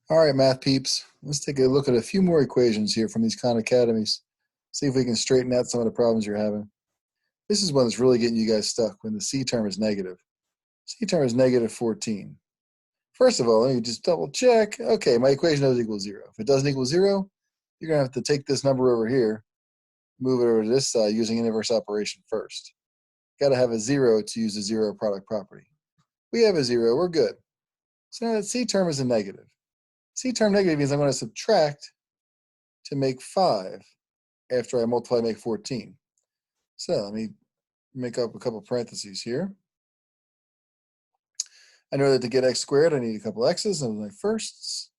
All right, math peeps, let's take a look at a few more equations here from these Khan Academies. See if we can straighten out some of the problems you're having. This is one that's really getting you guys stuck when the C term is negative. C term is negative 14. First of all, let me just double check. Okay, my equation does equal 0. If it doesn't equal 0, you're going to have to take this number over here, move it over to this side using inverse operation first. Got to have a 0 to use the zero product property. We have a 0, we're good. So now that C term is a negative. C term negative means I'm going to subtract to make 5 after I multiply and make 14. So let me make up a couple parentheses here. I know that to get x squared, I need a couple x's, those are my firsts.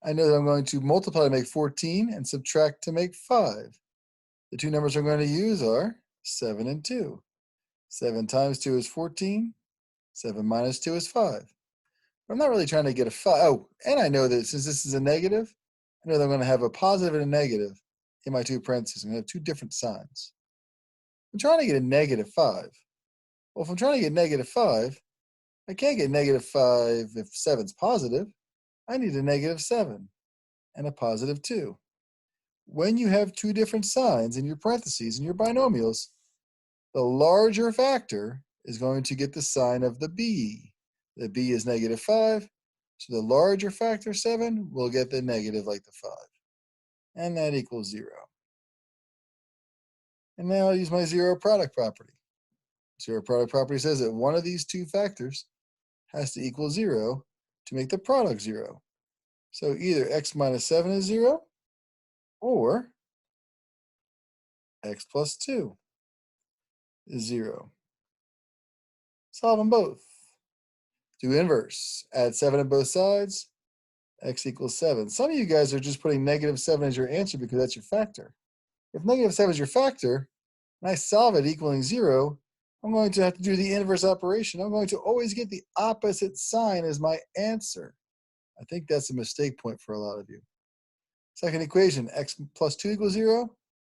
I know that I'm going to multiply to make 14 and subtract to make 5. The two numbers I'm going to use are 7 and 2. 7 times 2 is 14. 7 minus 2 is 5. But I'm not really trying to get a 5. Oh, and I know that since this is a negative, I know that I'm going to have a positive and a negative in my two parentheses. I'm going to have two different signs. I'm trying to get a negative 5. Well, if I'm trying to get negative 5, I can't get negative 5 if 7's positive. I need a negative 7 and a positive 2. When you have two different signs in your parentheses in your binomials, the larger factor is going to get the sign of the b. The b is negative 5, so the larger factor 7 will get the negative like the 5. And that equals 0. And now I'll use my zero product property. Zero product property says that one of these two factors has to equal 0 to make the product 0. So either x minus 7 is 0 or x plus 2 is 0. Solve them both. Do inverse. Add 7 on both sides. X equals 7. Some of you guys are just putting negative 7 as your answer because that's your factor. If negative 7 is your factor, and I solve it equaling 0, I'm going to have to do the inverse operation. I'm going to always get the opposite sign as my answer. I think that's a mistake point for a lot of you. Second equation, x plus 2 equals 0.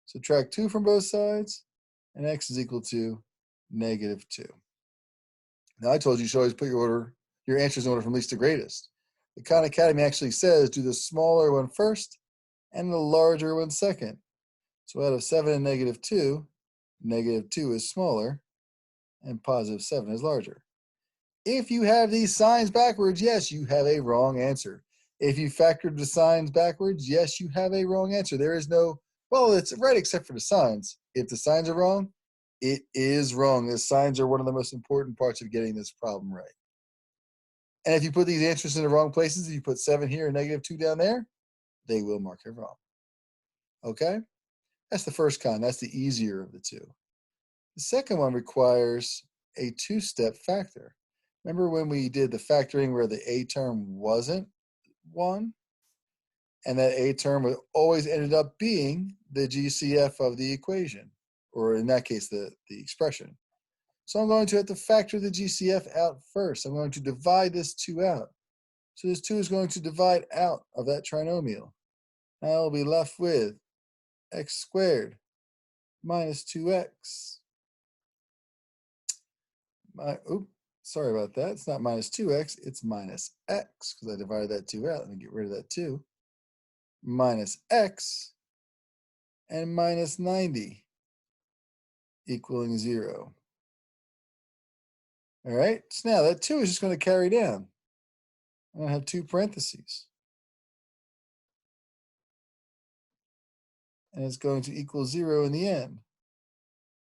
Subtract 2 from both sides, and x is equal to negative 2. Now, I told you should always put your answers in order from least to greatest. The Khan Academy actually says do the smaller one first and the larger one second. So out of 7 and negative 2 is smaller, and positive 7 is larger. If you have these signs backwards, yes, you have a wrong answer. If you factored the signs backwards, yes, you have a wrong answer. There is no, well, it's right except for the signs. If the signs are wrong, it is wrong. The signs are one of the most important parts of getting this problem right. And if you put these answers in the wrong places, if you put 7 here and negative 2 down there, they will mark it wrong. Okay? That's the first kind. That's the easier of the two. The second one requires a two-step factor. Remember when we did the factoring where the a term wasn't 1? And that a term always ended up being the GCF of the equation, or in that case, the expression. So I'm going to have to factor the GCF out first. I'm going to divide this 2 out. So this 2 is going to divide out of that trinomial. Now I'll be left with x squared minus 2x. Sorry about that. It's not minus 2x, it's minus x, because I divided that 2 out. Let me get rid of that 2. Minus x and minus 90 equaling 0. All right, so now that 2 is just going to carry down. I'm going to have 2 parentheses. And it's going to equal 0 in the end.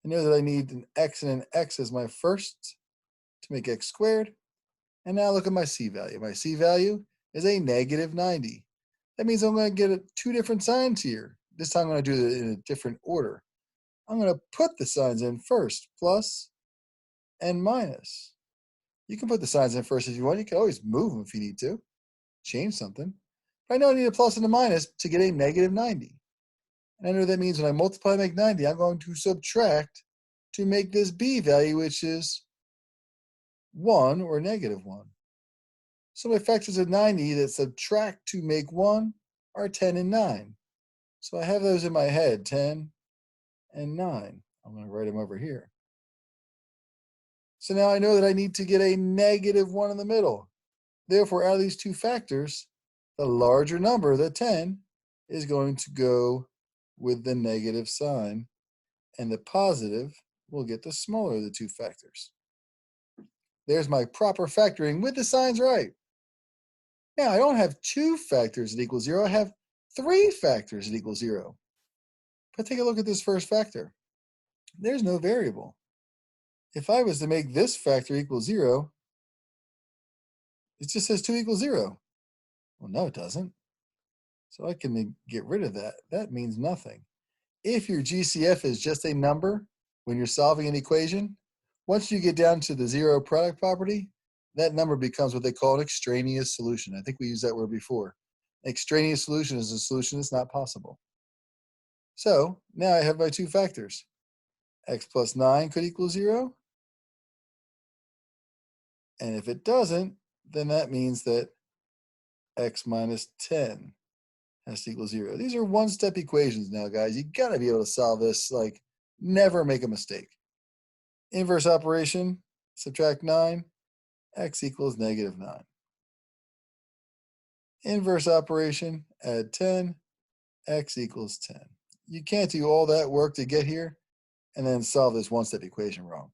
I know that I need an x and an x as my first to make x squared. And now look at my c value. My c value is a negative 90. That means I'm going to get 2 different signs here. This time I'm going to do it in a different order. I'm going to put the signs in first, plus and minus. You can put the signs in first if you want. You can always move them if you need to, change something. But I know I need a plus and a minus to get a negative 90. And I know that means when I multiply and make 90, I'm going to subtract to make this b value, which is 1 or negative 1. So my factors of 90 that subtract to make 1 are 10 and 9. So I have those in my head, 10 and 9. I'm going to write them over here. So now I know that I need to get a negative 1 in the middle. Therefore, out of these two factors, the larger number, the 10, is going to go with the negative sign, and the positive will get the smaller of the two factors. There's my proper factoring with the signs right. Now, I don't have two factors that equal 0. I have three factors that equal 0. But take a look at this first factor. There's no variable. If I was to make this factor equal 0, it just says 2 equals 0. Well, no, it doesn't. So I can get rid of that. That means nothing. If your GCF is just a number when you're solving an equation, once you get down to the zero product property, that number becomes what they call an extraneous solution. I think we used that word before. Extraneous solution is a solution that's not possible. So now I have my two factors. X plus 9 could equal 0. And if it doesn't, then that means that x minus 10 has to equal 0. These are one-step equations now, guys. You got to be able to solve this. Like, never make a mistake. Inverse operation, subtract 9, x equals negative 9. Inverse operation, add 10, x equals 10. You can't do all that work to get here and then solve this one-step equation wrong.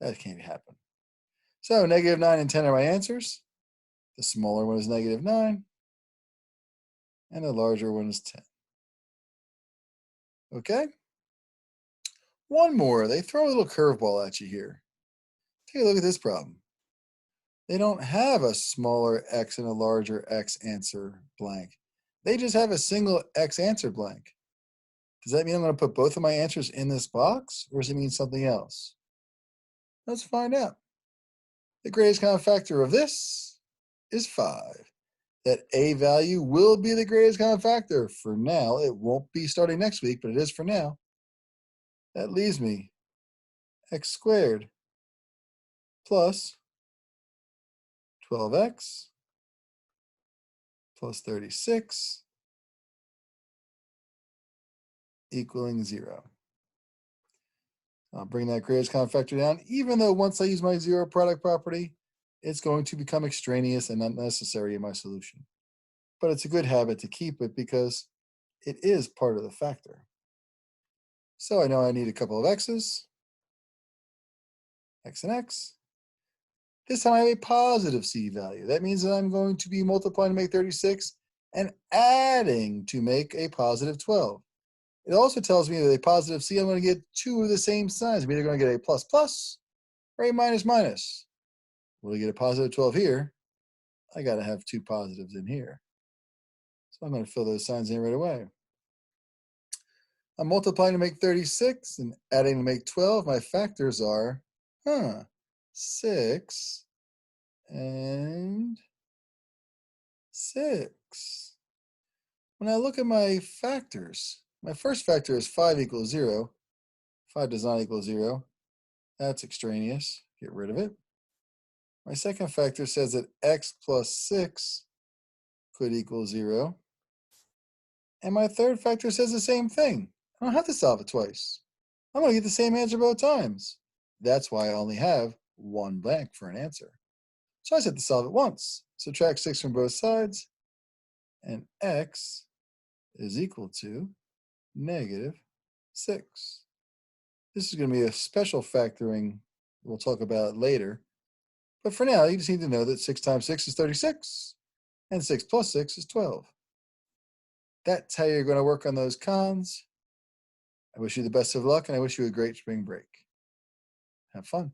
That can't happen. So negative 9 and 10 are my answers. The smaller one is negative 9, and the larger one is 10. Okay? One more. They throw a little curveball at you here. Take a look at this problem. They don't have a smaller x and a larger x answer blank. They just have a single x answer blank. Does that mean I'm going to put both of my answers in this box, or does it mean something else? Let's find out. The greatest common factor of this is 5. That a value will be the greatest common factor for now. It won't be starting next week, but it is for now. That leaves me x squared plus 12x plus 36 equaling 0. I'll bring that greatest common factor down, even though once I use my zero product property, it's going to become extraneous and unnecessary in my solution. But it's a good habit to keep it because it is part of the factor. So I know I need a couple of x's, x and x. This time I have a positive c value. That means that I'm going to be multiplying to make 36 and adding to make a positive 12. It also tells me that a positive c, I'm going to get two of the same signs. I'm either going to get a plus plus or a minus minus. Will I get a positive 12 here? I got to have two positives in here. So I'm going to fill those signs in right away. I'm multiplying to make 36 and adding to make 12. My factors are, 6 and 6. When I look at my factors, my first factor is 5 equals 0. 5 does not equal 0. That's extraneous. Get rid of it. My second factor says that x plus 6 could equal 0. And my third factor says the same thing. I don't have to solve it twice. I'm going to get the same answer both times. That's why I only have one blank for an answer. So I just have to solve it once. Subtract 6 from both sides, and x is equal to negative 6. This is going to be a special factoring we'll talk about later. But for now, you just need to know that 6 times 6 is 36, and 6 plus 6 is 12. That's how you're going to work on those cons. I wish you the best of luck, and I wish you a great spring break. Have fun.